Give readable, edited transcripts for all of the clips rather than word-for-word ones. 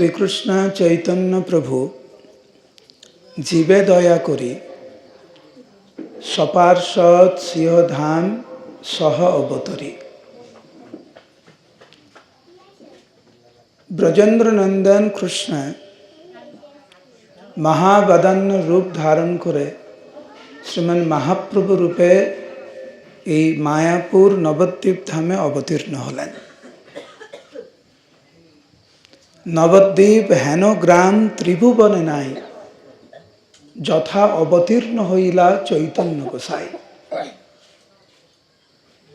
শ্রীকৃষ্ণ চৈতন্য প্রভু জীবে দয়া করি সপার্ষদ সিংহধাম সহ অবতরী। ব্রজেন্দ্র নন্দন কৃষ্ণ মহাবদান্য রূপ ধারণ করে শ্রীমান মহাপ্রভু রূপে এই মায়াপুর নবদ্বীপ ধামে অবতীর্ণ হলেন। নবদ্বীপ হেন গ্রাম ত্রিভুবনে নাই, যথা অবতীর্ণ হইলা চৈতন্য গোসাই।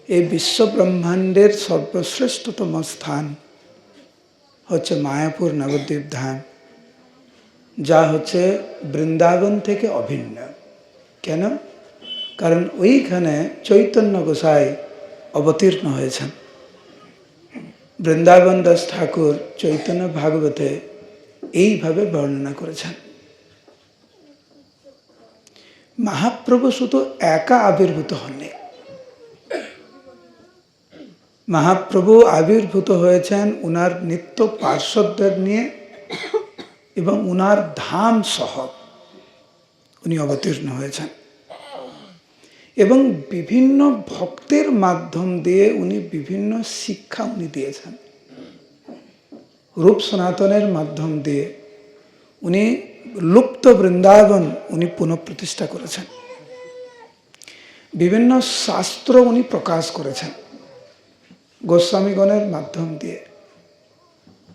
এই বিশ্ব ব্রহ্মাণ্ডের সর্বশ্রেষ্ঠতম স্থান হচ্ছে মায়াপুর নবদ্বীপ ধাম, যা হচ্ছে বৃন্দাবন থেকে অভিন্ন। কেন? কারণ ওইখানে চৈতন্য গোসাই অবতীর্ণ হয়েছেন। বৃন্দাবন দাস ঠাকুর চৈতন্য ভাগবতে এইভাবে বর্ণনা করেছেন। মহাপ্রভু শুধু একা আবির্ভূত হননি, মহাপ্রভু আবির্ভূত হয়েছেন উনার নিত্য পার্শ্বদের নিয়ে এবং উনার ধাম সহ উনি অবতীর্ণ হয়েছেন। এবং বিভিন্ন ভক্তের মাধ্যম দিয়ে উনি বিভিন্ন শিক্ষা উনি দিয়েছেন। রূপ সনাতনের মাধ্যম দিয়ে উনি লুপ্ত বৃন্দাবন উনি পুনঃপ্রতিষ্ঠা করেছেন। বিভিন্ন শাস্ত্র উনি প্রকাশ করেছেন গোস্বামীগণের মাধ্যম দিয়ে।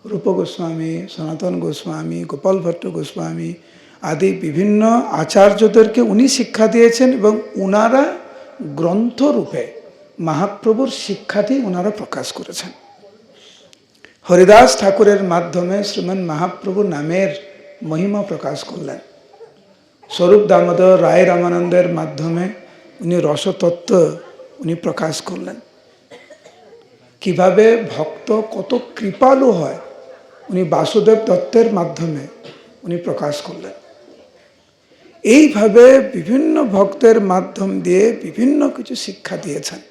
রূপ গোস্বামী, সনাতন গোস্বামী, গোপাল ভট্ট গোস্বামী আদি বিভিন্ন আচার্যদেরকে উনি শিক্ষা দিয়েছেন এবং উনারা গ্রন্থরূপে মহাপ্রভুর শিক্ষাটি উনারা প্রকাশ করেছেন। হরিদাস ঠাকুরের মাধ্যমে শ্রীমান মহাপ্রভু নামের মহিমা প্রকাশ করলেন। স্বরূপ দামোদর রায় রামানন্দের মাধ্যমে উনি রসতত্ত্ব উনি প্রকাশ করলেন। কিভাবে ভক্ত কত কৃপালু হয় উনি বাসুদেব দত্তের মাধ্যমে উনি প্রকাশ করলেন। এইভাবে বিভিন্ন ভক্তের মাধ্যম দিয়ে বিভিন্ন কিছু শিক্ষা দিয়েছেন।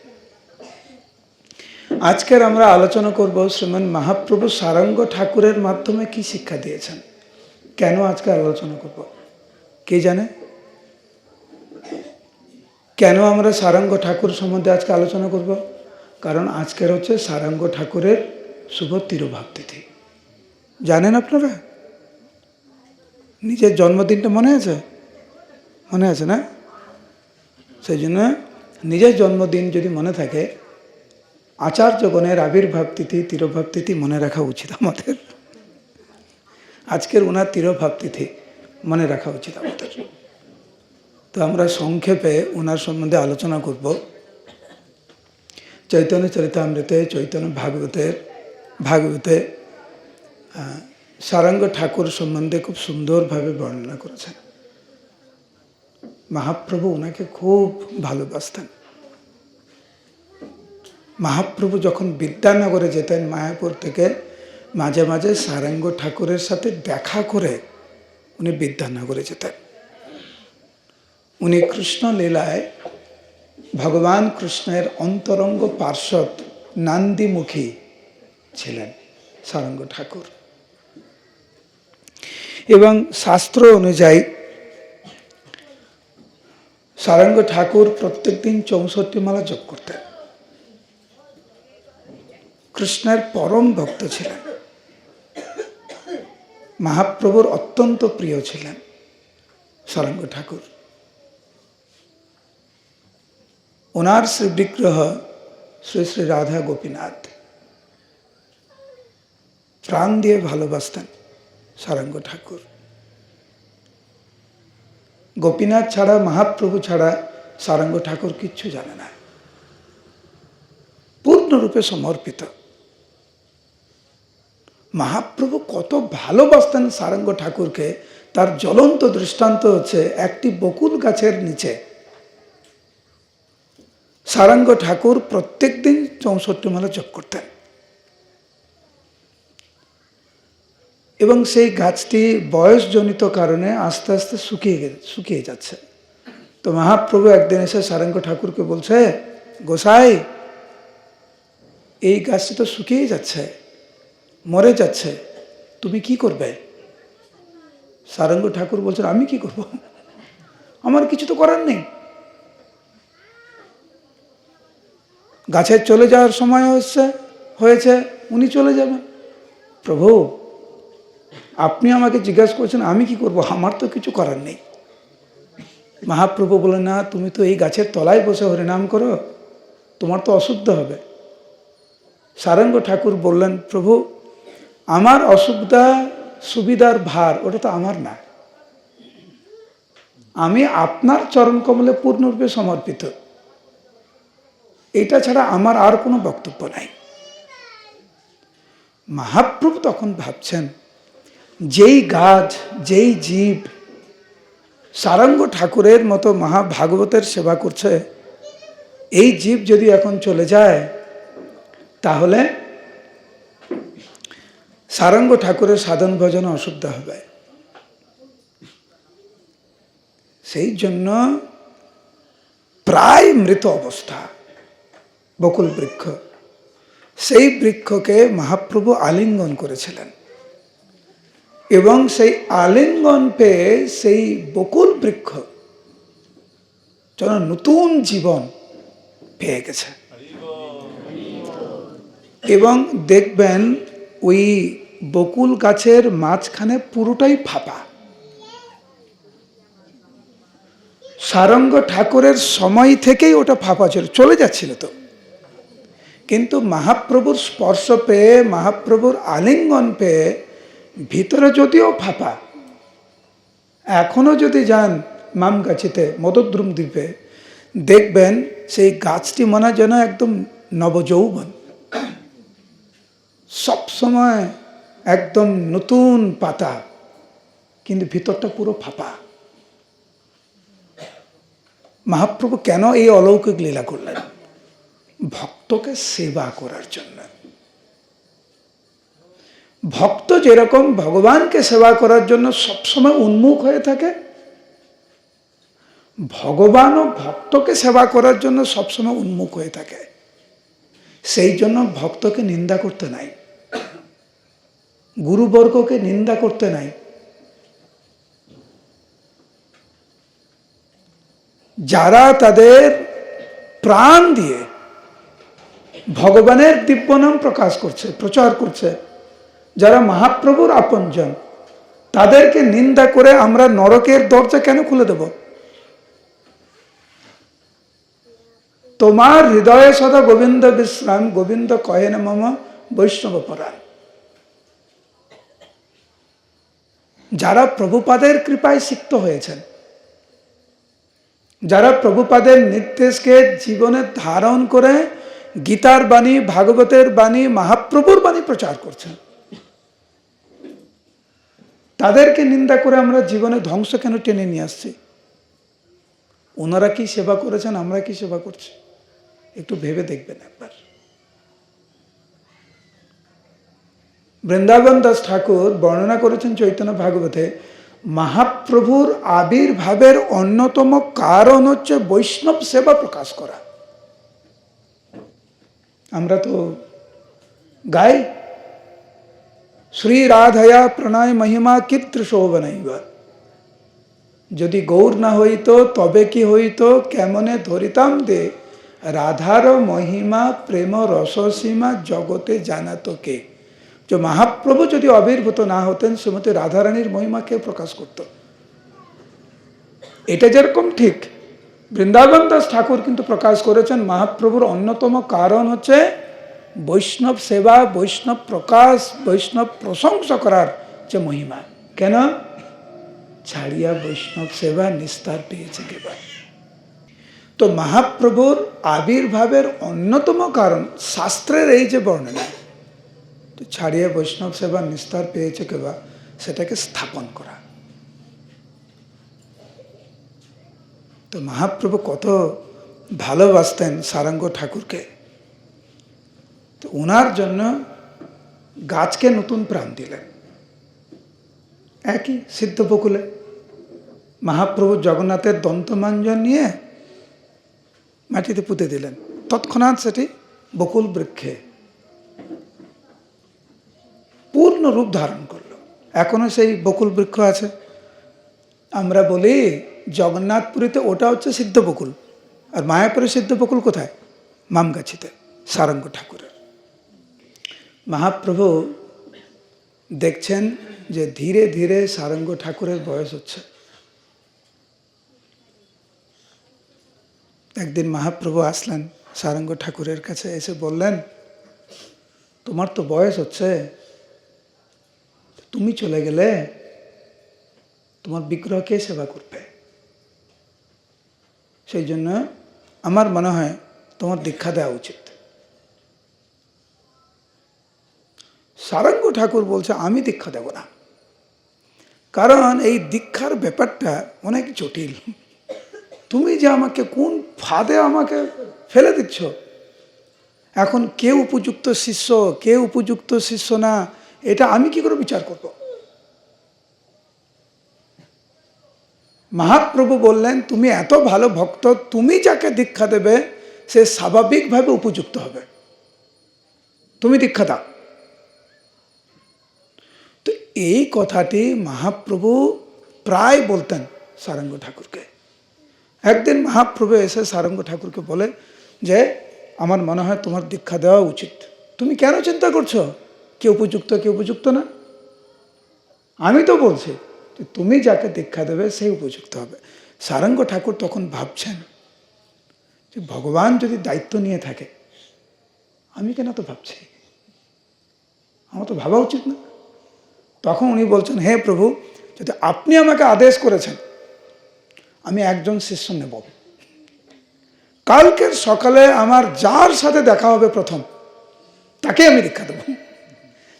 আজকের আমরা আলোচনা করব শ্রীমান মহাপ্রভু সারঙ্গ ঠাকুরের মাধ্যমে কি শিক্ষা দিয়েছেন। কেন আজকে আলোচনা করব কে জানে? কেন আমরা সারঙ্গ ঠাকুর সম্বন্ধে আজকে আলোচনা করব? কারণ আজকের হচ্ছে সারঙ্গ ঠাকুরের শুভ তিরোভাব তিথি। জানেন আপনারা? নিজের জন্মদিনটা মনে আছে? মনে আছে না? সেই জন্য নিজের জন্মদিন যদি মনে থাকে, আচার্যগণের আবির্ভাব তিথি, তিরোভাব তিথি মনে রাখা উচিত আমাদের। আজকের ওনার তিরোভাব তিথি মনে রাখা উচিত আমাদের। তো আমরা সংক্ষেপে ওনার সম্বন্ধে আলোচনা করব। চৈতন্য চরিতামৃতে, চৈতন্য ভাগবতে সারঙ্গ ঠাকুর সম্বন্ধে খুব সুন্দরভাবে বর্ণনা করেছেন। মহাপ্রভু ওনাকে খুব ভালোবাসতেন। মহাপ্রভু যখন বিদ্যানগরে যেতেন মায়াপুর থেকে, মাঝে মাঝে সারঙ্গ ঠাকুরের সাথে দেখা করে উনি বিদ্যানগরে যেতেন। উনি কৃষ্ণ লীলায় ভগবান কৃষ্ণের অন্তরঙ্গ পার্শ্বদ নান্দিমুখী ছিলেন সারঙ্গ ঠাকুর। এবং শাস্ত্র অনুযায়ী সারঙ্গ ঠাকুর প্রত্যেক দিন 64 মালা জপ করতেন। কৃষ্ণের পরম ভক্ত ছিলেন, মহাপ্রভুর অত্যন্ত প্রিয় ছিলেন সারঙ্গ ঠাকুর। ওনার শ্রী বিগ্রহ শ্রী শ্রী রাধা গোপীনাথ প্রাণ দিয়ে ভালোবাসতেন সারঙ্গ ঠাকুর। গোপীনাথ ছাড়া, মহাপ্রভু ছাড়া সারঙ্গ ঠাকুর কিচ্ছু জানে না, পূর্ণরূপে সমর্পিত। মহাপ্রভু কত ভালোবাসতেন সারঙ্গ ঠাকুরকে তার জ্বলন্ত দৃষ্টান্ত হচ্ছে একটি বকুল গাছের নিচে সারঙ্গ ঠাকুর প্রত্যেক দিন 64 মালা জপ করতেন। এবং সেই গাছটি বয়সজনিত কারণে আস্তে আস্তে শুকিয়ে যাচ্ছে। তো মহাপ্রভু একদিন এসে সারঙ্গ ঠাকুরকে বলছে, গোসাই এই গাছটি তো শুকিয়ে যাচ্ছে, মরে যাচ্ছে, তুমি কি করবে? সারঙ্গ ঠাকুর বলছেন, আমি কি করব, আমার কিছু তো করার নেই। গাছের চলে যাওয়ার সময় হয়েছে, উনি চলে যাবেন। প্রভু, আপনি আমাকে জিজ্ঞাসা করছেন আমি কি করব, আমার তো কিছু করার নেই। মহাপ্রভু বলেন, না, তুমি তো এই গাছের তলায় বসে হরিনাম করো, তোমার তো অশুদ্ধ হবে। সারঙ্গ ঠাকুর বললেন, প্রভু, আমার অসুবিধা সুবিধার ভার ওটা তো আমার না, আমি আপনার চরণ কমলে পূর্ণরূপে সমর্পিত, এটা ছাড়া আমার আর কোনো বক্তব্য নাই। মহাপ্রভু তখন ভাবছেন, যেই গাছ, যেই জীব সারঙ্গ ঠাকুরের মতো মহাভাগবতের সেবা করছে, এই জীব যদি এখন চলে যায় তাহলে সারঙ্গ ঠাকুরের সাধন ভজনে অসুবিধা হবে। সেই জন্য প্রায় মৃত অবস্থা বকুল বৃক্ষ, সেই বৃক্ষকে মহাপ্রভু আলিঙ্গন করেছিলেন এবং সেই আলিঙ্গন পেয়ে সেই বকুল বৃক্ষ যেন নতুন জীবন পেয়ে গেছে। এবং দেখবেন ওই বকুল গাছের মাঝখানে পুরোটাই ফাঁপা। সারঙ্গ ঠাকুরের সময় থেকেই ওটা ফাঁপা চলে যাচ্ছিল তো, কিন্তু মহাপ্রভুর স্পর্শ পেয়ে, মহাপ্রভুর আলিঙ্গন পেয়ে ভিতরে যদিও ফাঁপা, এখনো যদি যান মামগাছিতে মদদ্রুম দ্বীপে, দেখবেন সেই গাছটি মনে যেন একদম নবযৌবন, সবসময় একদম নতুন পাতা, কিন্তু ভিতরটা পুরো ফাঁপা। মহাপ্রভু কেন এই অলৌকিক লীলা করলেন? ভক্তকে সেবা করার জন্য। ভক্ত যেরকম ভগবানকে সেবা করার জন্য সবসময় উন্মুখ হয়ে থাকে, ভগবানও ভক্তকে সেবা করার জন্য সবসময় উন্মুখ হয়ে থাকে। সেই জন্য ভক্তকে নিন্দা করতে নাই, গুরুবর্গকে নিন্দা করতে নাই। যারা তাদের প্রাণ দিয়ে ভগবানের দিব্য নাম প্রকাশ করছে, প্রচার করছে, যারা মহাপ্রভুর আপনজন, তাদেরকে নিন্দা করে আমরা নরকের দরজা কেন খুলে দেব? তোমার হৃদয়ে সদা গোবিন্দ বিশ্রাম, গোবিন্দ কহেন মম বৈষ্ণব পরাণ। যারা প্রভুপাদের কৃপায় সিক্ত হয়েছেন, যারা প্রভুপাদের নির্দেশকে জীবনে ধারণ করে গীতার বাণী, ভাগবতের বাণী, মহাপ্রভুর বাণী প্রচার করছেন, তাদেরকে নিন্দা করে আমরা জীবনে ধ্বংস কেন টেনে নিয়ে আসছি? ওনারা কি সেবা করেছেন, আমরা কি সেবা করছি? একটু ভেবে দেখবেন একবার। বৃন্দাবন দাস ঠাকুর বর্ণনা করেছেন চৈতন্য ভাগবতে, মহাপ্রভুর আবির্ভাবের অন্যতম কারণ হচ্ছে বৈষ্ণব সেবা প্রকাশ করা। আমরা তো গাই, শ্রী রাধয়া প্রণয় মহিমা কীর্তৃশোভনৈবা, যদি গৌর না হইত তবে কি হইত, কেমনে ধরিতাম দে রাধার মহিমা প্রেম রসসীমা জগতে জানাত কে। যে মহাপ্রভু যদি আবির্ভূত না হতেন, শ্রীমতী রাধারানীর মহিমা কে প্রকাশ করত? এটা যেরকম ঠিক, বৃন্দাবন দাস ঠাকুর কিন্তু প্রকাশ করেছেন মহাপ্রভুর অন্যতম কারণ হচ্ছে বৈষ্ণব সেবা, বৈষ্ণব প্রকাশ, বৈষ্ণব প্রশংসা করার যে মহিমা। কেন? ছাড়িয়া বৈষ্ণব সেবা নিস্তার পেয়েছে কেবা। তো মহাপ্রভুর আবির্ভাবের অন্যতম কারণ শাস্ত্রের এই যে বর্ণনা, তো ছাড়িয়া বৈষ্ণব সেবা নিস্তার পেয়েছে কেবা, সেটাকে স্থাপন করা। তো মহাপ্রভু কত ভালোবাসতেন সারঙ্গ ঠাকুরকে, তো ওনার জন্য গাছকে নতুন প্রাণ দিলেন। একই সিদ্ধ বকুলে মহাপ্রভু জগন্নাথের দন্তমাঞ্জন নিয়ে মাটিতে পুঁতে দিলেন, তৎক্ষণাৎ সেটি বকুল বৃক্ষে পূর্ণ রূপ ধারণ করল। এখনো সেই বকুল বৃক্ষ আছে। আমরা বলি জগন্নাথপুরীতে ওটা হচ্ছে সিদ্ধ বকুল, আর মায়াপুরে সিদ্ধ বকুল কোথায়? মামগাছিতে সারঙ্গ ঠাকুরের। মহাপ্রভু দেখছেন যে ধীরে ধীরে সারঙ্গ ঠাকুরের বয়স হচ্ছে। একদিন মহাপ্রভু আসলেন সারঙ্গ ঠাকুরের কাছে, এসে বললেন, তোমার তো বয়স হচ্ছে, তুমি চলে গেলে তোমার বিগ্রহ কে সেবা করবে? সেই জন্য আমার মনে হয় তোমার দীক্ষা দেওয়া উচিত। সারঙ্গ ঠাকুর বলছে, আমি দীক্ষা দেব না, কারণ এই দীক্ষার ব্যাপারটা অনেক জটিল। তুমি যে আমাকে কোন ফাঁদে আমাকে ফেলে দিচ্ছ, এখন কে উপযুক্ত শিষ্য কে উপযুক্ত শিষ্য না, এটা আমি কি করে বিচার করব? মহাপ্রভু বললেন, তুমি এত ভালো ভক্ত, তুমি যাকে দীক্ষা দেবে সে স্বাভাবিকভাবে উপযুক্ত হবে, তুমি দীক্ষা দাও। তো এই কথাটি মহাপ্রভু প্রায় বলতেন সারঙ্গ ঠাকুরকে। একদিন মহাপ্রভু এসে সারঙ্গ ঠাকুরকে বলে যে, আমার মনে হয় তোমার দীক্ষা দেওয়া উচিত। তুমি কেন চিন্তা করছো কে উপযুক্ত কে উপযুক্ত না? আমি তো বলছি যে তুমি যাকে দীক্ষা দেবে সেই উপযুক্ত হবে। সারঙ্গ ঠাকুর তখন ভাবছেন যে ভগবান যদি দায়িত্ব নিয়ে থাকে, আমি কেন তো ভাবছি, আমার তো ভাবা উচিত না। তখন উনি বলছেন, হে প্রভু, যদি আপনি আমাকে আদেশ করেছেন, আমি একজন শিষ্য নেব। কালকের সকালে আমার যার সাথে দেখা হবে প্রথম, তাকে আমি দীক্ষা দেব।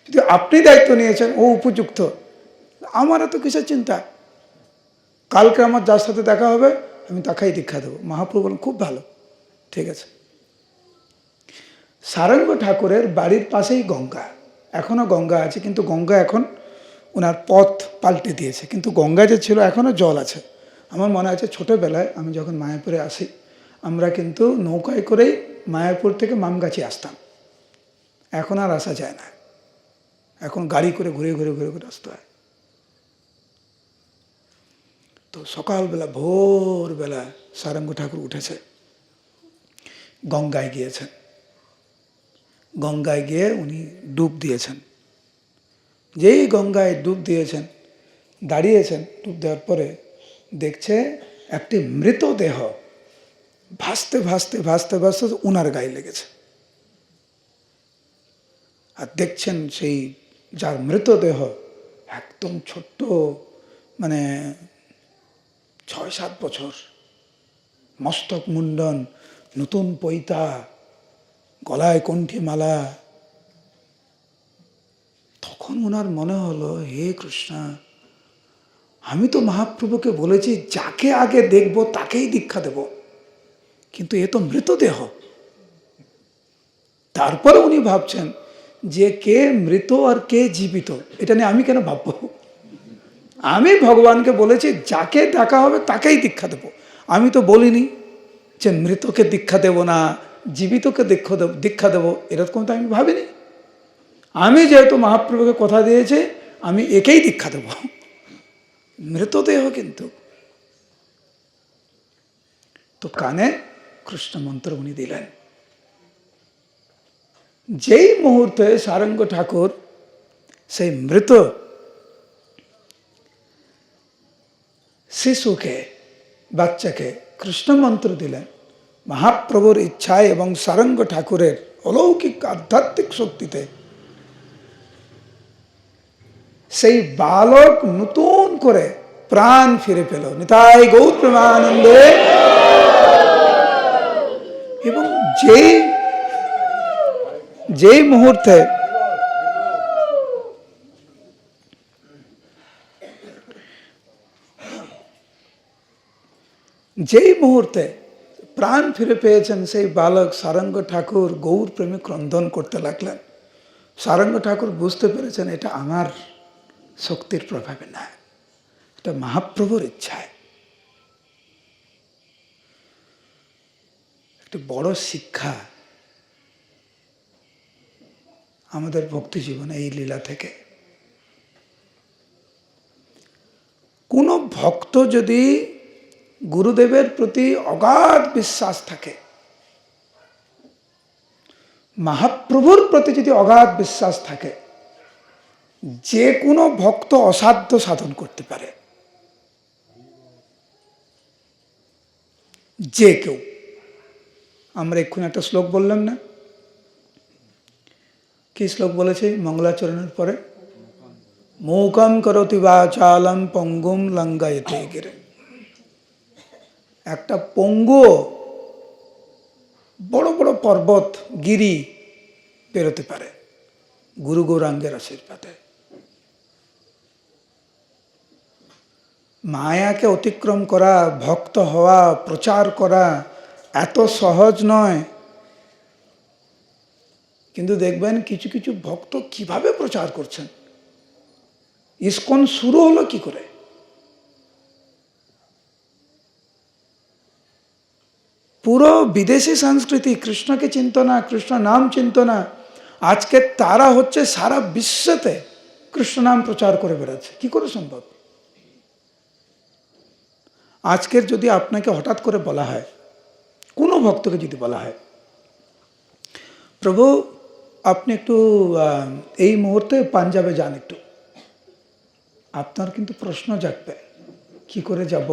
যদি আপনি দায়িত্ব নিয়েছেন, ও উপযুক্ত, আমার এত কিসের চিন্তা? কালকে আমার যার সাথে দেখা হবে আমি তাকেই দীক্ষা দেবো। মহাপ্রভু বলেন, খুব ভালো, ঠিক আছে। সারঙ্গ ঠাকুরের বাড়ির পাশেই গঙ্গা, এখনো গঙ্গা আছে, কিন্তু গঙ্গা এখন ওনার পথ পাল্টে দিয়েছে, কিন্তু গঙ্গা যে ছিল এখনো জল আছে। আমার মনে আছে ছোটোবেলায় আমি যখন মায়াপুরে আসি, আমরা কিন্তু নৌকায় করেই মায়াপুর থেকে মামগাছি আসতাম। এখন আর আসা যায় না, এখন গাড়ি করে ঘুরে ঘুরে ঘুরে ঘুরে আসতে হয়। তো সকালবেলা ভোরবেলা সারঙ্গ ঠাকুর উঠেছে, গঙ্গায় গিয়েছেন। গঙ্গায় গিয়ে উনি ডুব দিয়েছেন। যেই গঙ্গায় ডুব দিয়েছেন, দাঁড়িয়েছেন, ডুব দেওয়ার পরে দেখছে একটি মৃতদেহ ভাসতে ভাসতে ভাসতে ভাসতে উনার গায়ে লেগেছে। আর দেখছেন সেই যার মৃতদেহ একদম ছোট্ট, মানে 6-7 বছর, মস্তক মুন্ডন, নতুন পৈতা, গলায় কণ্ঠী মালা। তখন ওনার মনে হলো, হে কৃষ্ণ, আমি তো মহাপ্রভুকে বলেছি যাকে আগে দেখব তাকেই দীক্ষা দেব, কিন্তু এ তো মৃতদেহ। তারপরে উনি ভাবছেন যে কে মৃত আর কে জীবিত, এটা নিয়ে আমি কেন ভাববো? আমি ভগবানকে বলেছি যাকে দেখা হবে তাকেই দীক্ষা দেব। আমি তো বলিনি যে মৃতকে দীক্ষা দেব না, জীবিতকে দীক্ষা দেব, এরকম তো আমি ভাবিনি। আমি যেহেতু মহাপ্রভুকে কথা দিয়েছি, আমি একেই দীক্ষা দেব, মৃতদেহ কিন্তু। তো কানে কৃষ্ণ মন্ত্র উনি দিলেন। যেই মুহূর্তে সারঙ্গ ঠাকুর সেই মৃত শিশুকে, বাচ্চাকে কৃষ্ণ মন্ত্র দিলেন, মহাপ্রভুর ইচ্ছায় এবং সারঙ্গ ঠাকুরের অলৌকিক আধ্যাত্মিক শক্তিতে সেই বালক নতুন করে প্রাণ ফিরে পেল। নিতাই গৌর প্রেমানন্দে। এবং যেই মুহূর্তে প্রাণ ফিরে পেয়েছেন, সেই বালক সারঙ্গ ঠাকুর গৌর প্রেমে ক্রন্দন করতে লাগলেন। সারঙ্গ ঠাকুর বুঝতে পেরেছেন এটা আমার শক্তির প্রভাবে না, এটা মহাপ্রভুর ইচ্ছায়। একটি বড় শিক্ষা আমাদের ভক্তি জীবনে এই লীলা থেকে। ভক্ত যদি গুরুদেবের প্রতি অগাধ বিশ্বাস থাকে, মহাপ্রভুর প্রতি যদি অগাধ বিশ্বাস থাকে, যে কোনো ভক্ত অসাধ্য সাধন করতে পারে। যে কেউ। আমরা এক্ষুনি একটা শ্লোক বললাম না, কি শ্লোক বলেছে মঙ্গলাচরণের পরে? মূকম করোতি বাচালম পঙ্গুম লঙ্ঘয়তে গিরে। একটা পঙ্গু বড় বড় পর্বত গিরি পেরোতে পারে গুরু গৌরাঙ্গের আশীর্বাদে। মায়াকে অতিক্রম করা, ভক্ত হওয়া, প্রচার করা এত সহজ নয়। কিন্তু দেখবেন কিছু কিছু ভক্ত কিভাবে প্রচার করছেন। ইসকন শুরু হলো কি করে? পুরো বিদেশি সংস্কৃতি, কৃষ্ণকে চিনত না, কৃষ্ণ নাম চিনত না, আজকে তারা হচ্ছে সারা বিশ্বতে কৃষ্ণ নাম প্রচার করে বেড়াচ্ছে। কি করে সম্ভব? আজকের যদি আপনাকে হঠাৎ করে বলা হয়, কোনো ভক্তকে যদি বলা হয়, প্রভু আপনি একটু এই মুহূর্তে পাঞ্জাবে যান একটু, আপনার কিন্তু প্রশ্ন জাগবে, কি করে যাব,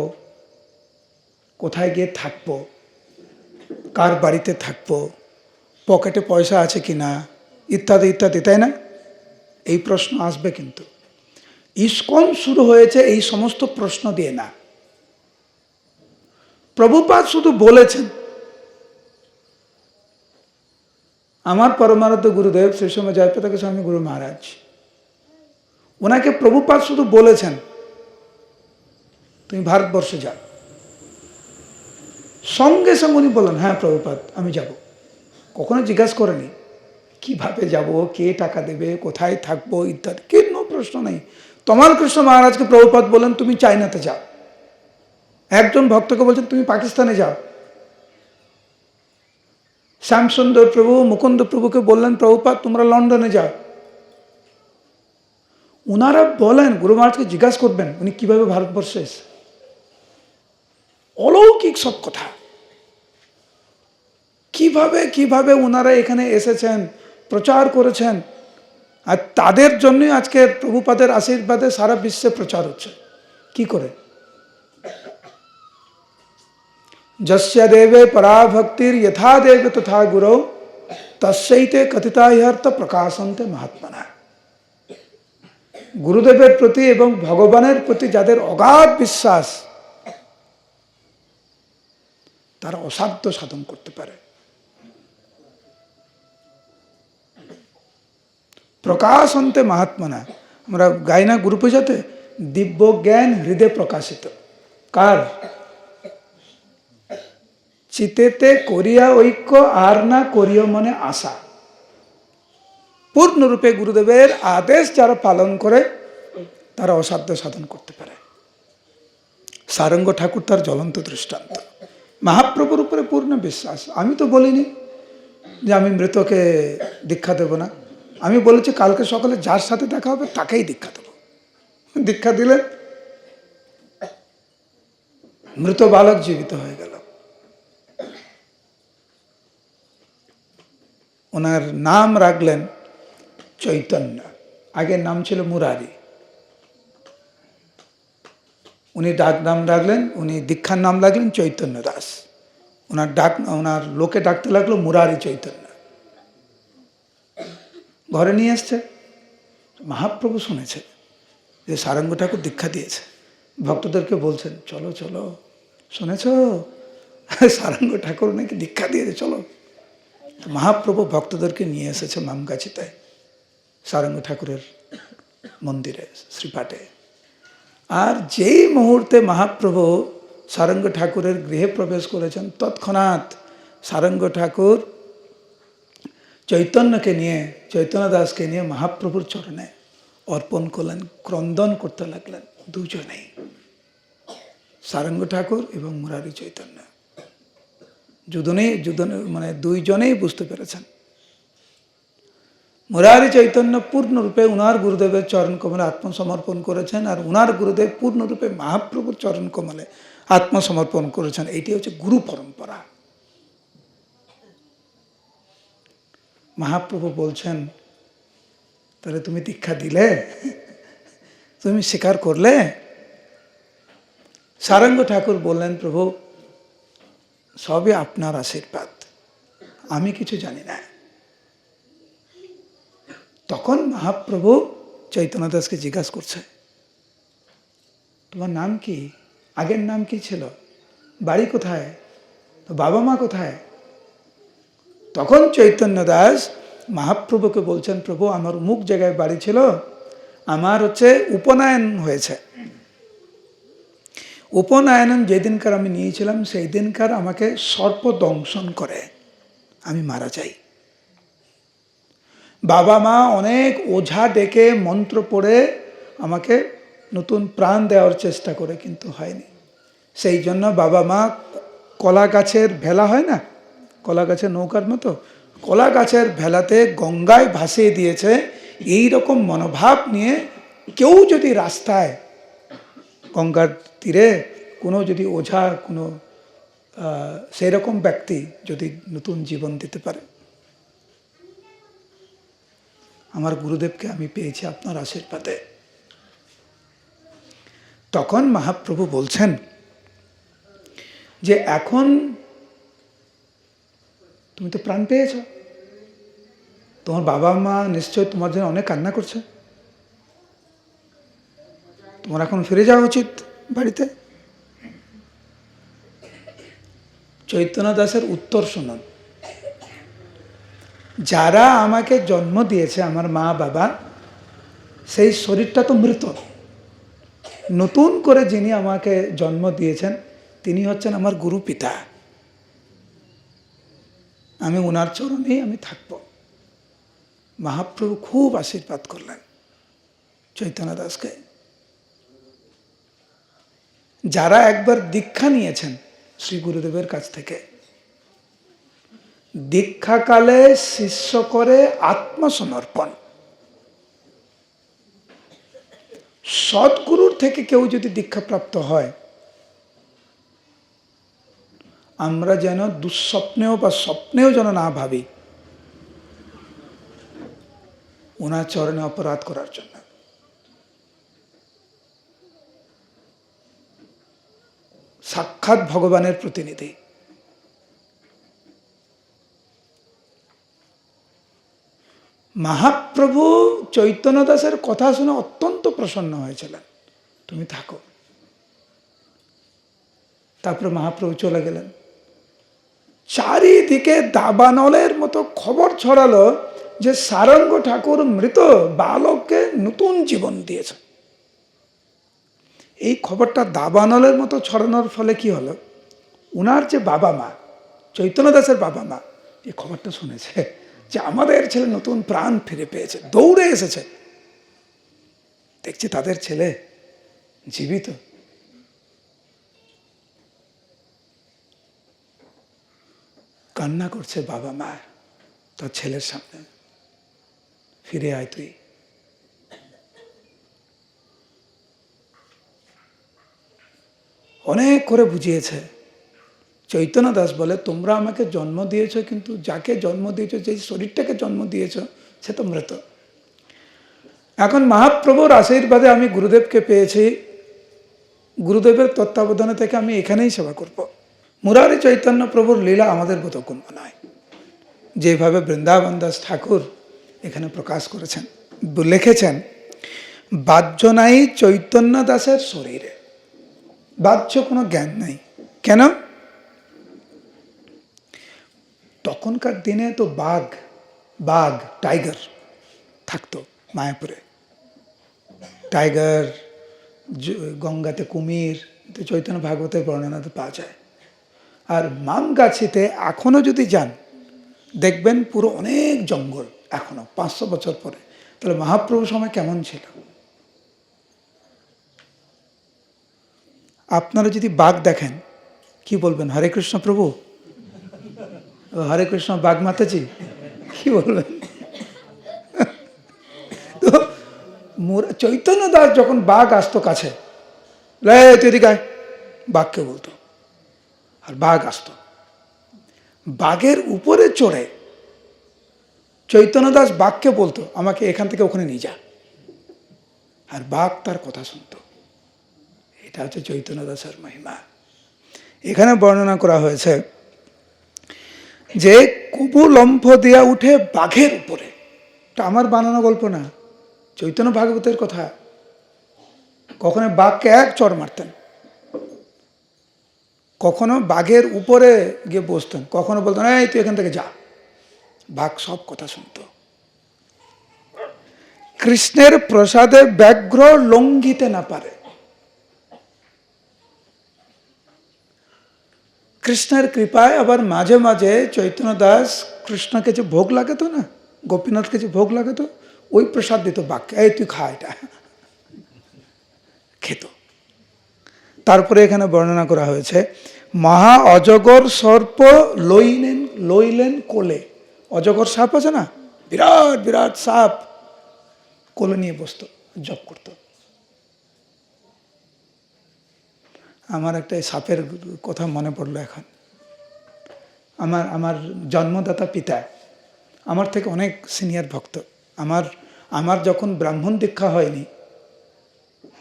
কোথায় গিয়ে থাকবো, কার বাড়িতে থাকবো, পকেটে পয়সা আছে কিনা, ইত্যাদি ইত্যাদি, তাই না? এই প্রশ্ন আসবে। কিন্তু ইসকন শুরু হয়েছে এই সমস্ত প্রশ্ন দিয়ে না। প্রভুপাদ শুধু বলেছেন, আমার পরমারাধ্য গুরুদেব শ্রী শ্রীমৎ জয়প্রতাপ স্বামী গুরু মহারাজ, ওনাকে প্রভুপাদ শুধু বলেছেন তুমি ভারতবর্ষে যাও। সঙ্গে সঙ্গে উনি বললেন হ্যাঁ প্রভুপাদ আমি যাব। কখনো জিজ্ঞাসা করেনি কিভাবে যাব, কে টাকা দেবে, কোথায় থাকবো ইত্যাদি, কোনো প্রশ্ন নেই। তমাল কৃষ্ণ মহারাজকে প্রভুপাদ বলেন তুমি চায়নাতে যাও। একজন ভক্তকে বলছেন তুমি পাকিস্তানে যাও। শ্যামসুন্দর প্রভু, মুকুন্দ প্রভুকে বললেন প্রভুপাদ তোমরা লন্ডনে যাও। উনারা বলেন গুরু মহারাজকে জিজ্ঞাসা করবেন উনি কিভাবে ভারতবর্ষে এসে। অলৌকিক সব কথা। কিভাবে কিভাবে ওনারা এখানে এসেছেন, প্রচার করেছেন, আর তাদের জন্যই আজকে প্রভুপাদের আশীর্বাদে সারা বিশ্বে প্রচার হচ্ছে। কি করে? যস্য দেবে পরাভক্তির যথা দেবে তথা গুরু তস্যৈতে কথিতা হ্যর্থ প্রকাশন্তে মহাত্মনা। গুরুদেবের প্রতি এবং ভগবানের প্রতি যাদের অগাধ বিশ্বাস, তারা অসাধ্য সাধন করতে পারে। প্রকাশন্তে মহাত্মনা। আমরা গাই না গুরু পূজাতে, দিব্য জ্ঞান হৃদয় প্রকাশিত। কার? চিতেতে করিয়া ঐক্য আর না করিয়া মনে আশা। পূর্ণরূপে গুরুদেবের আদেশ যারা পালন করে তারা অসাধ্য সাধন করতে পারে। সারঙ্গ ঠাকুর তার জ্বলন্ত দৃষ্টান্ত। মহাপ্রভুর উপরে পূর্ণ বিশ্বাস। আমি তো বলিনি যে আমি মৃতকে দীক্ষা দেব না। আমি বলেছি কালকে সকালে যার সাথে দেখা হবে তাকেই দীক্ষা দেব। দীক্ষা দিলে মৃত বালক জীবিত হয়ে গেল। ওনার নাম রাখলেন চৈতন্য। আগের নাম ছিল মুরারি। উনি ডাক নাম রাখলেন, উনি দীক্ষার নাম রাখলেন চৈতন্য দাস। ওনার লোকে ডাকতে লাগলো মুরারি চৈতন্য। ঘরে নিয়ে এসছে। মহাপ্রভু শুনেছে যে সারঙ্গ ঠাকুর দীক্ষা দিয়েছে। ভক্তদেরকে বলছেন চলো চলো, শুনেছ সারঙ্গ ঠাকুর নাকি দীক্ষা দিয়েছে, চলো। মহাপ্রভু ভক্তদেরকে নিয়ে এসেছে মামগাছিতে, সারঙ্গ ঠাকুরের মন্দিরে শ্রীপাঠে। আর যেই মুহূর্তে মহাপ্রভু সারঙ্গ ঠাকুরের গৃহে প্রবেশ করেছেন, তৎক্ষণাৎ সারঙ্গ ঠাকুর চৈতন্যকে নিয়ে, চৈতন্য দাসকে নিয়ে মহাপ্রভুর চরণে অর্পণ করলেন, ক্রন্দন করতে লাগলেন দুজনেই, সারঙ্গ ঠাকুর এবং মুরারি চৈতন্য। দুজনেই বুঝতে পেরেছেন মুরারি চৈতন্য পূর্ণরূপে উনার গুরুদেবের চরণ কমলে আত্মসমর্পণ করেছেন, আর উনার গুরুদেব পূর্ণরূপে মহাপ্রভুর চরণ কমলে আত্মসমর্পণ করেছেন। এটি হচ্ছে গুরু পরম্পরা। মহাপ্রভু বলছেন, তাহলে তুমি দীক্ষা দিলে, তুমি স্বীকার করলে? সারঙ্গ ঠাকুর বললেন, প্রভু সবই আপনার আশীর্বাদ, আমি কিছু জানি না। তখন মহাপ্রভু চৈতন্য দাসকে জিজ্ঞাসা করছে, তোমার নাম কি? আগের নাম কি ছিল? বাড়ি কোথায়? বাবা মা কোথায়? তখন চৈতন্য দাস মহাপ্রভুকে বলছেন, প্রভু আমার অমুক জায়গায় বাড়ি ছিল, আমার উপনয়ন হয়েছে। উপনয়ন যেদিনকার আমি নিয়েছিলাম সেই দিনকার আমাকে সর্প দংশন করে আমি মারা যাই। বাবা মা অনেক ওঝা ডেকে মন্ত্র পড়ে আমাকে নতুন প্রাণ দেওয়ার চেষ্টা করে, কিন্তু হয়নি। সেই জন্য বাবা মা কলা গাছের ভেলা হয় না, কলা গাছের নৌকার মতো, কলা গাছের ভেলাতে গঙ্গায় ভাসিয়ে দিয়েছে। এই রকম মনোভাব নিয়ে কেউ যদি রাস্তায় গঙ্গার তীরে কোনো যদি ওঝা, কোনো সেই রকম ব্যক্তি যদি নতুন জীবন দিতে পারে, আমার গুরুদেবকে আমি পেয়েছি আপনার আশীর্বাদে। তখন মহাপ্রভু বলছেন যে এখন তুমি তো প্রাণ পেয়েছ, তোমার বাবা মা নিশ্চয় তোমার জন্য অনেক কান্না করছে, তোমার এখন ফিরে যাওয়া উচিত বাড়িতে। চৈতন্য দাসের উত্তর শুনুন, যারা আমাকে জন্ম দিয়েছে, আমার মা বাবা, সেই শরীরটা তো মৃত। নতুন করে যিনি আমাকে জন্ম দিয়েছেন তিনি হচ্ছেন আমার গুরু পিতা। আমি ওনার চরণেই আমি থাকব। মহাপ্রভু খুব আশীর্বাদ করলেন চৈতন্য দাসকে। যারা একবার দীক্ষা নিয়েছেন শ্রী গুরুদেবের কাছ থেকে, দীক্ষাকালে শিষ্য করে আত্মসমর্পণ। সদ্গুরুর থেকে কেউ যদি দীক্ষাপ্রাপ্ত হয়, আমরা যেন দুঃস্বপ্নেও বা স্বপ্নেও যেন না ভাবি ওনার চরণে অপরাধ করার জন্য। সাক্ষাৎ ভগবানের প্রতিনিধি। মহাপ্রভু চৈতন্য দাসের কথা শুনে অত্যন্ত প্রসন্ন হয়েছিলেন, তুমি থাকো। তারপরে মহাপ্রভু চলে গেলেন। চারিদিকে দাবানলের মতো খবর ছড়ালো যে সারঙ্গ ঠাকুর মৃত বালককে নতুন জীবন দিয়েছে। এই খবরটা দাবানলের মতো ছড়ানোর ফলে কি হলো, উনার যে বাবা মা, চৈতন্য দাসের বাবা মা, এই খবরটা শুনেছে যে আমাদের ছেলে নতুন প্রাণ ফিরে পেয়েছে, দৌড়ে এসেছে, দেখছে তাদের ছেলে জীবিত। কান্না করছে বাবা মা তার ছেলের সামনে, ফিরে আয় তুই। অনেক করে বুঝিয়েছে। চৈতন্য দাস বলে, তোমরা আমাকে জন্ম দিয়েছ, কিন্তু যাকে জন্ম দিয়েছ, যে শরীরটাকে জন্ম দিয়েছ, সে তো মৃত। এখন মহাপ্রভুর আশীর্বাদে আমি গুরুদেবকে পেয়েছি, গুরুদেবের তত্ত্বাবধানে থেকে আমি এখানেই সেবা করব। মুরারি চৈতন্য প্রভুর লীলা আমাদের বোধগম্য নয়। যেভাবে বৃন্দাবন দাস ঠাকুর এখানে প্রকাশ করেছেন, লিখেছেন, বাহ্য নাই চৈতন্য দাসের শরীরে, বাহ্য কোনো জ্ঞান নাই। কেন? তখনকার দিনে তো বাঘ টাইগার থাকতো মায়াপুরে। টাইগার, গঙ্গাতে কুমির, চৈতন্য ভাগবতের বর্ণনাতে পাওয়া যায়। আর মামগাছিতে এখনো যদি যান দেখবেন পুরো অনেক জঙ্গল এখনো, 500 বছর পরে। তাহলে মহাপ্রভুর সময় কেমন ছিল? আপনারা যদি বাঘ দেখেন কি বলবেন? হরে কৃষ্ণ প্রভু, হরে কৃষ্ণ বাঘ মাতাজি, কি বলবেন? চৈতন্য দাস যখন বাঘ আসতো কাছে, তুই এদিকে আয়, বাঘকে বলতো, আর বাঘ আসতো, বাঘের উপরে চড়ে চৈতন্য দাস বাঘকে বলতো আমাকে এখান থেকে ওখানে নিয়ে যা, আর বাঘ তার কথা শুনতো। এটা হচ্ছে চৈতন্য দাসের মহিমা। এখানে বর্ণনা করা হয়েছে যে কুবুলম্ফ দিয়া উঠে বাঘের উপরে, এটা আমার বানানো গল্প না, চৈতন্য ভাগবতের কথা। কখনো বাঘকে এক চড় মারতেন, কখনো বাঘের উপরে গিয়ে বসতেন, কখনো বলতেন এই তুই এখান থেকে যা, বাঘ সব কথা শুনত। কৃষ্ণের প্রসাদে ব্যাঘ্র লঙ্ঘিতে না পারে। কৃষ্ণের কৃপায় আবার মাঝে মাঝে চৈতন্য দাস কৃষ্ণকে যে ভোগ লাগাতো না, গোপীনাথকে যে ভোগ লাগাতো, ওই প্রসাদ দিত বাঘকে, এই তুই খা, এটা খেত। তারপরে এখানে বর্ণনা করা হয়েছে মহা অজগর সর্প লইলেন কোলে। অজগর সাপ আছে না, বিরাট বিরাট সাপ, কোলে নিয়ে বসতো, জপ করতো। আমার একটা সাপের কথা মনে পড়লো এখন। আমার জন্মদাতা পিতা আমার থেকে অনেক সিনিয়র ভক্ত। আমার যখন ব্রাহ্মণ দীক্ষা হয়নি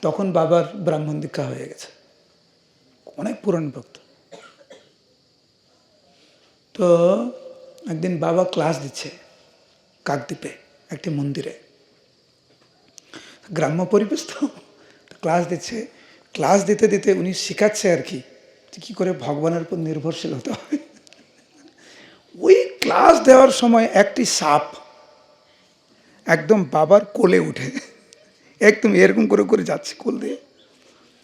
তখন বাবার ব্রাহ্মণ দীক্ষা হয়ে গেছে, অনেক পুরনো ভক্ত। তো একদিন বাবা ক্লাস দিচ্ছে কাকদ্বীপে একটি মন্দিরে, গ্রাম্য পরিবেশ, তো ক্লাস দিচ্ছে। ক্লাস দিতে দিতে উনি শেখাচ্ছে আর কি করে ভগবানের উপর নির্ভরশীল হতে হয়। ওই ক্লাস দেওয়ার সময় একটি সাপ একদম বাবার কোলে উঠে একদম এরকম করে করে যাচ্ছে কোল দিয়ে,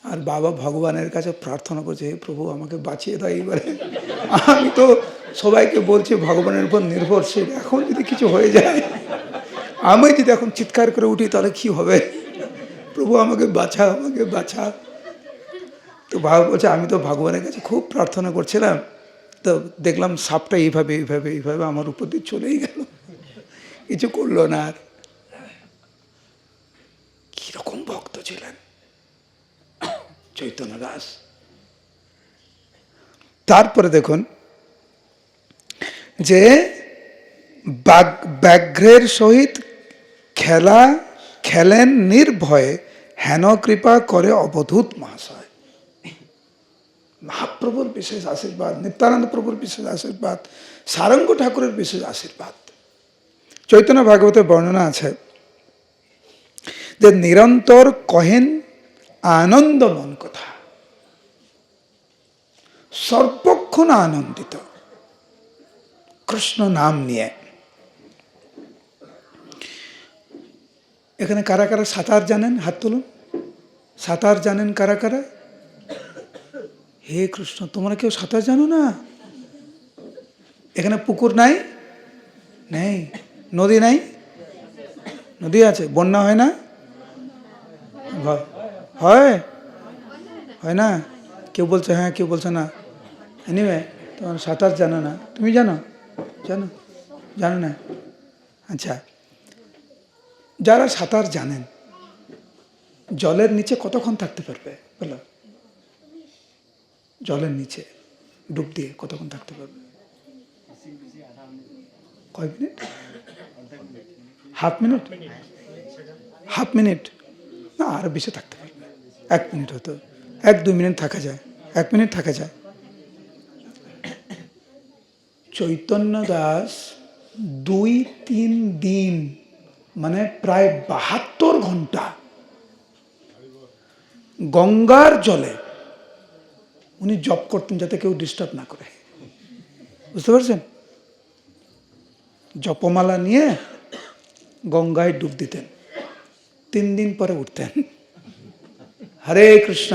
আর বাবা ভগবানের কাছে প্রার্থনা করছে, হে প্রভু আমাকে বাঁচিয়ে দাও এইবারে, আমি তো সবাইকে বলছি ভগবানের উপর নির্ভরশীল, এখন যদি কিছু হয়ে যায়, আমি যদি এখন চিৎকার করে উঠি তাহলে কি হবে, প্রভু আমাকে বাঁচা, আমাকে বাঁচা। তো বাবা বলছে আমি তো ভগবানের কাছে খুব প্রার্থনা করছিলাম, তো দেখলাম সাপটা এইভাবে এইভাবে এইভাবে আমার উপর দিয়ে চলেই গেল, কিছু করলো না। আর কিরকম ভক্ত ছিলেন চৈতন্য দাস। তারপরে দেখুন যে ব্যাঘ্রের সহিত খেলেন নির্ভয়ে, হেন কৃপা করে অবধূত মহাশয়। মহাপ্রভুর বিশেষ আশীর্বাদ, নিত্যানন্দ প্রভুর বিশেষ আশীর্বাদ, সারঙ্গ ঠাকুরের বিশেষ আশীর্বাদ। চৈতন্য ভাগবতে বর্ণনা আছে যে নিরন্তর কহেন আনন্দ মন কথা, সর্বক্ষণ আনন্দিত কৃষ্ণ নাম নিয়ে। এখানে কারা কারা সাঁতার জানেন, হাত তুলুন। সাঁতার জানেন কারা কারা? হে কৃষ্ণ, তোমরা কেউ সাঁতার জানো না? এখানে পুকুর নাই? নেই। নদী নাই? নদী আছে। বন্যা হয় না? হয়? হয় না? কেউ বলছে হ্যাঁ, কেউ বলছে না। এনিওয়ে, তোমার সাঁতার জানো না, তুমি জানো? জানো? জানো না? আচ্ছা, যারা সাঁতার জানেন জলের নিচে কতক্ষণ থাকতে পারবে বলো? জলের নিচে ডুব দিয়ে কতক্ষণ থাকতে পারবে? কয় minute? Half minute? Half minute না, আরো বেশি থাকতে পারবে। 1 মিনিট হতো, 1-2 মিনিট থাকা যায়, 1 মিনিট থাকা যায়। চৈতন্য দাস 2-3 দিন, মানে প্রায় 72 ঘন্টা গঙ্গার জলে উনি জপ করতেন যাতে কেউ ডিস্টার্ব না করে। বুঝতে পারছেন? জপমালা নিয়ে গঙ্গায় ডুব দিতেন, 3 দিন পরে উঠতেন। হরে কৃষ্ণ।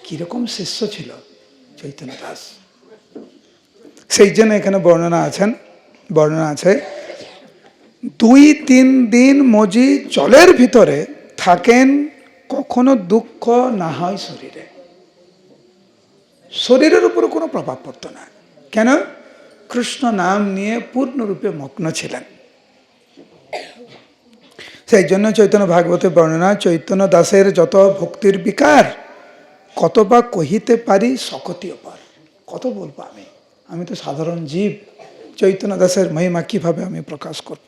কিরকম শিষ্য ছিল চৈতন্য দাস। সেই জন্য এখানে বর্ণনা আছে 2-3 দিন মজি জলের ভিতরে থাকেন, কখনো দুঃখ না হয় শরীরে। শরীরের উপর কোনো প্রভাব পড়তো না। কেন? কৃষ্ণ নাম নিয়ে পূর্ণরূপে মগ্ন ছিলেন। সেই জন্য চৈতন্য ভাগবতে বর্ণনা, চৈতন্য দাসের যত ভক্তির বিকার, কত বা কহিতে পারি সকতি অপার। কত বলবো আমি তো সাধারণ জীব, চৈতন্য দাসের মহিমা কিভাবে আমি প্রকাশ করব।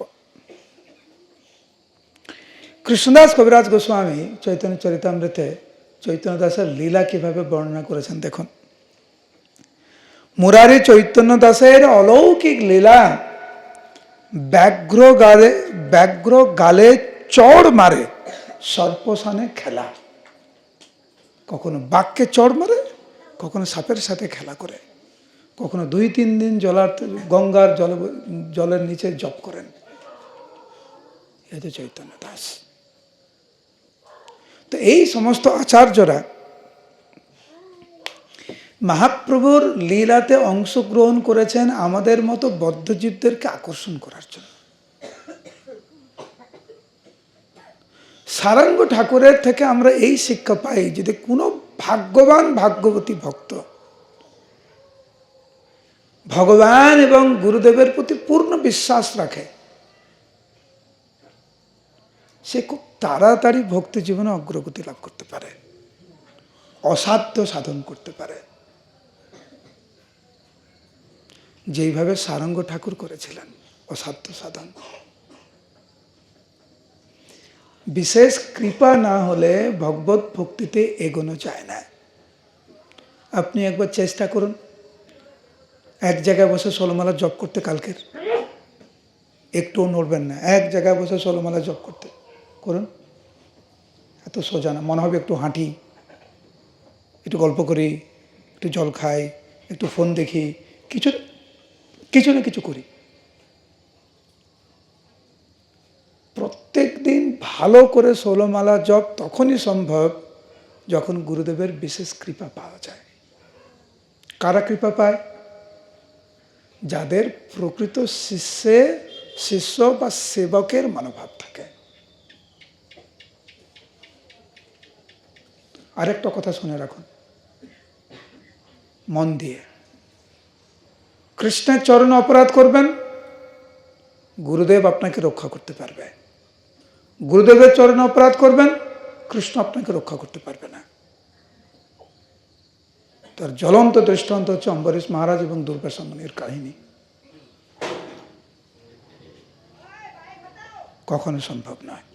কৃষ্ণদাস কবিরাজ গোস্বামী চৈতন্য চরিতামৃতে চৈতন্য দাসের লীলা কিভাবে বর্ণনা করেছেন দেখুন। মুরারি চৈতন্য দাসের অলৌকিক লীলা, ব্যাঘ্র গালে চড় মারে সর্পসানে খেলা। কখনো বাঘকে চড় মারে, কখনো সাপের সাথে খেলা করে, কখনো 2-3 দিন গঙ্গার জলের নিচে জপ করেন। এই তো চৈতন্য দাস। তো এই সমস্ত আচার্যরা মহাপ্রভুর লীলাতে অংশগ্রহণ করেছেন আমাদের মতো বদ্ধজীবদেরকে আকর্ষণ করার জন্য। সারঙ্গ ঠাকুরের থেকে আমরা এই শিক্ষা পাই, যদি কোনো ভাগ্যবান ভাগ্যবতী ভক্ত ভগবান এবং গুরুদেবের প্রতি পূর্ণ বিশ্বাস রাখে, সে খুব তাড়াতাড়ি ভক্তি জীবনে অগ্রগতি লাভ করতে পারে, অসাধ্য সাধন করতে পারে, যেইভাবে সারঙ্গ ঠাকুর করেছিলেন অসাধ্য সাধন। বিশেষ কৃপা না হলে ভগবত ভক্তিতে এগোনো যায় না। আপনি একবার চেষ্টা করুন, এক জায়গায় বসে 16 মালা জপ করতে, কালকের একটুও নড়বেন না, এক জায়গায় বসে 16 মালা জপ করতে করুন। এত সোজা না, মনে হবে একটু হাঁটি, একটু গল্প করি, একটু জল খাই, একটু ফোন দেখি, কিছু না কিছু করি। প্রত্যেক দিন ভালো করে 16 মালা জপ তখনই সম্ভব যখন গুরুদেবের বিশেষ কৃপা পাওয়া যায়। কারা কৃপা পায়? যাদের প্রকৃত শিষ্য বা সেবকের মনোভাব থাকে। আরেকটা কথা শুনে রাখুন মন দিয়ে, কৃষ্ণের চরণে অপরাধ করবেন, গুরুদেব আপনাকে রক্ষা করতে পারবে। গুরুদেবের চরণে অপরাধ করবেন, কৃষ্ণ আপনাকে রক্ষা করতে পারবে না। তার জ্বলন্ত দৃষ্টান্ত হচ্ছে অম্বরীশ মহারাজ এবং দুর্বাসা মুনির কাহিনী। কখনো সম্ভব নয়।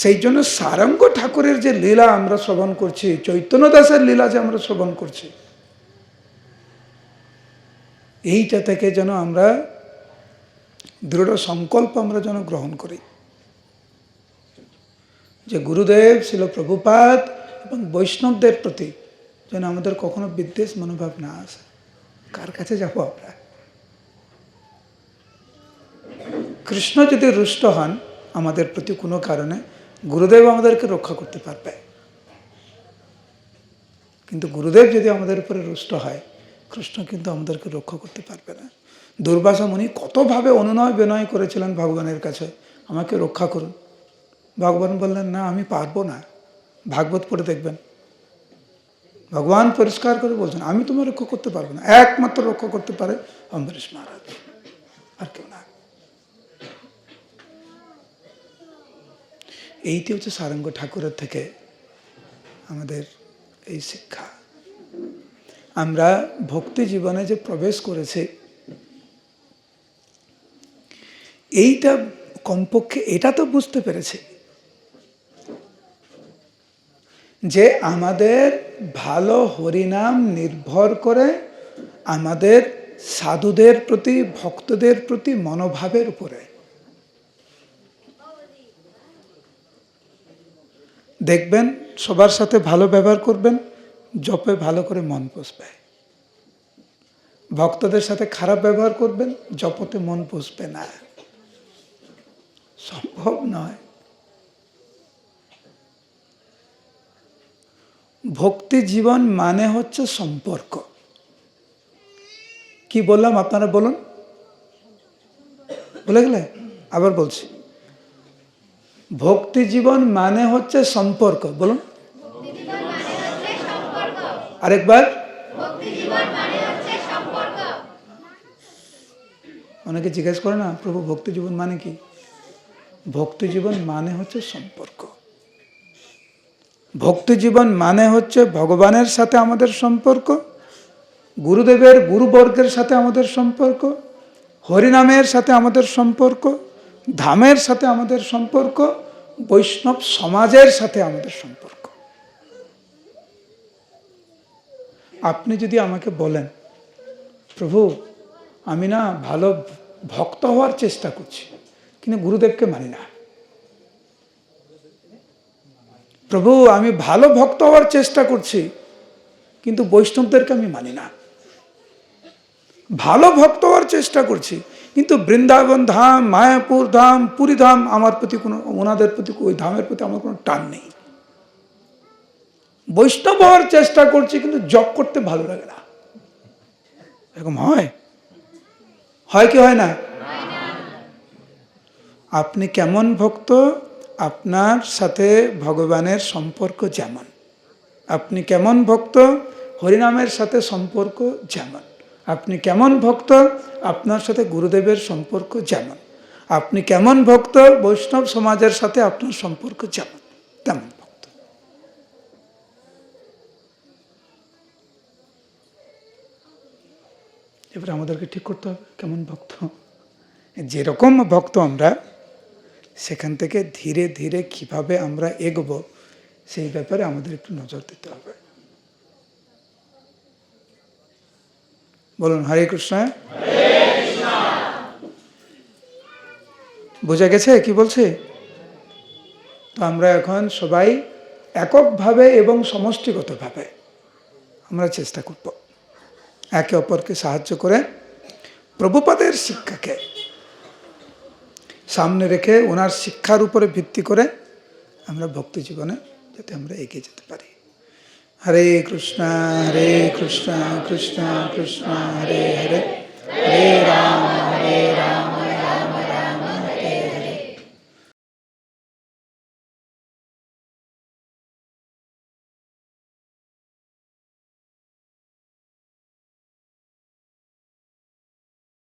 সেই জন্য সারঙ্গ ঠাকুরের যে লীলা আমরা শ্রবণ করছি, চৈতন্য দাসের লীলা যে আমরা শ্রবণ করছি, এইটা থেকে যেন আমরা দৃঢ় সংকল্প আমরা যেন গ্রহণ করি যে গুরুদেব ছিল প্রভুপাদ এবং বৈষ্ণবদের প্রতি যেন আমাদের কখনো বিদ্বেষ মনোভাব না আসে। কার কাছে যাব আমরা? কৃষ্ণ যদি রুষ্ট হন আমাদের প্রতি কোনো কারণে, গুরুদেব আমাদেরকে রক্ষা করতে পারবে। কিন্তু গুরুদেব যদি আমাদের উপরে রুষ্ট হয়, কৃষ্ণ কিন্তু আমাদেরকে রক্ষা করতে পারবে না। দুর্বাসা মুনি কতভাবে অনুনয় বিনয় করেছিলেন ভগবানের কাছে, আমাকে রক্ষা করুন। ভগবান বললেন, না, আমি পারবো না। ভাগবত পড়ে দেখবেন, ভগবান পরিষ্কার করে বলছেন, আমি তোমার রক্ষা করতে পারবো না। একমাত্র রক্ষা করতে পারে অম্বরীশ মহারাজ, আর কেউ না। এইটি হচ্ছে সারঙ্গ ঠাকুরের থেকে আমাদের এই শিক্ষা। আমরা ভক্তি জীবনে যে প্রবেশ করেছি, এইটা কমপক্ষে এটা তো বুঝতে পেরেছি যে আমাদের ভালো হরিনাম নির্ভর করে আমাদের সাধুদের প্রতি, ভক্তদের প্রতি মনোভাবের উপরে। দেখবেন সবার সাথে ভালো ব্যবহার করবেন, জপে ভালো করে মন বসবে। ভক্তদের সাথে খারাপ ব্যবহার করবেন, জপতে মন বসবে না। সম্ভব নয়। ভক্তি জীবন মানে হচ্ছে সম্পর্ক। কি বললাম আপনারা বলুন? বলে গেলে? আবার বলছি, ভক্তি জীবন মানে হচ্ছে সম্পর্ক। বলুন আরেকবার। অনেকে জিজ্ঞেস করে না, প্রভু ভক্তি জীবন মানে কি? ভক্তি জীবন মানে হচ্ছে সম্পর্ক। ভক্তি জীবন মানে হচ্ছে ভগবানের সাথে আমাদের সম্পর্ক, গুরুদেবের গুরুবর্গের সাথে আমাদের সম্পর্ক, হরিনামের সাথে আমাদের সম্পর্ক, ধামের সাথে আমাদের সম্পর্ক, বৈষ্ণব সমাজের সাথে আমাদের সম্পর্ক। আপনি যদি আমাকে বলেন, প্রভু আমি না ভালো ভক্ত হওয়ার চেষ্টা করছি কিন্তু গুরুদেবকে মানি না, প্রভু আমি ভালো ভক্ত হওয়ার চেষ্টা করছি কিন্তু বৈষ্ণবদেরকে আমি মানি না, ভালো ভক্ত হওয়ার চেষ্টা করছি কিন্তু বৃন্দাবন ধাম, মায়াপুর ধাম, পুরী ধাম আমার প্রতি কোনো, ওনাদের প্রতি, ওই ধামের প্রতি আমার কোনো টান নেই, বৈষ্ণব হওয়ার চেষ্টা করছি কিন্তু জপ করতে ভালো লাগে না, এরকম হয়? হয় কি হয় না? আপনি কেমন ভক্ত, আপনার সাথে ভগবানের সম্পর্ক যেমন, আপনি কেমন ভক্ত, হরিনামের সাথে সম্পর্ক যেমন, আপনি কেমন ভক্ত, আপনার সাথে গুরুদেবের সম্পর্ক যেমন, আপনি কেমন ভক্ত, বৈষ্ণব সমাজের সাথে আপনার সম্পর্ক যেমন তেমন ভক্ত। এবারে আমাদেরকে ঠিক করতে হবে কেমন ভক্ত। যেরকম ভক্ত আমরা, সেখান থেকে ধীরে ধীরে কিভাবে আমরা এগোবো সেই ব্যাপারে আমাদের একটু নজর দিতে হবে। বলুন হরে কৃষ্ণ। বোঝা গেছে কি বলছে? তো আমরা এখন সবাই এককভাবে এবং সমষ্টিগতভাবে আমরা চেষ্টা করব একে অপরকে সাহায্য করে প্রভুপাদের শিক্ষাকে সামনে রেখে, ওনার শিক্ষার উপরে ভিত্তি করে আমরা ভক্তি জীবনে যাতে আমরা এগিয়ে যেতে পারি। হরে কৃষ্ণ কৃষ্ণ কৃষ্ণ হরে হরে, হরে রাম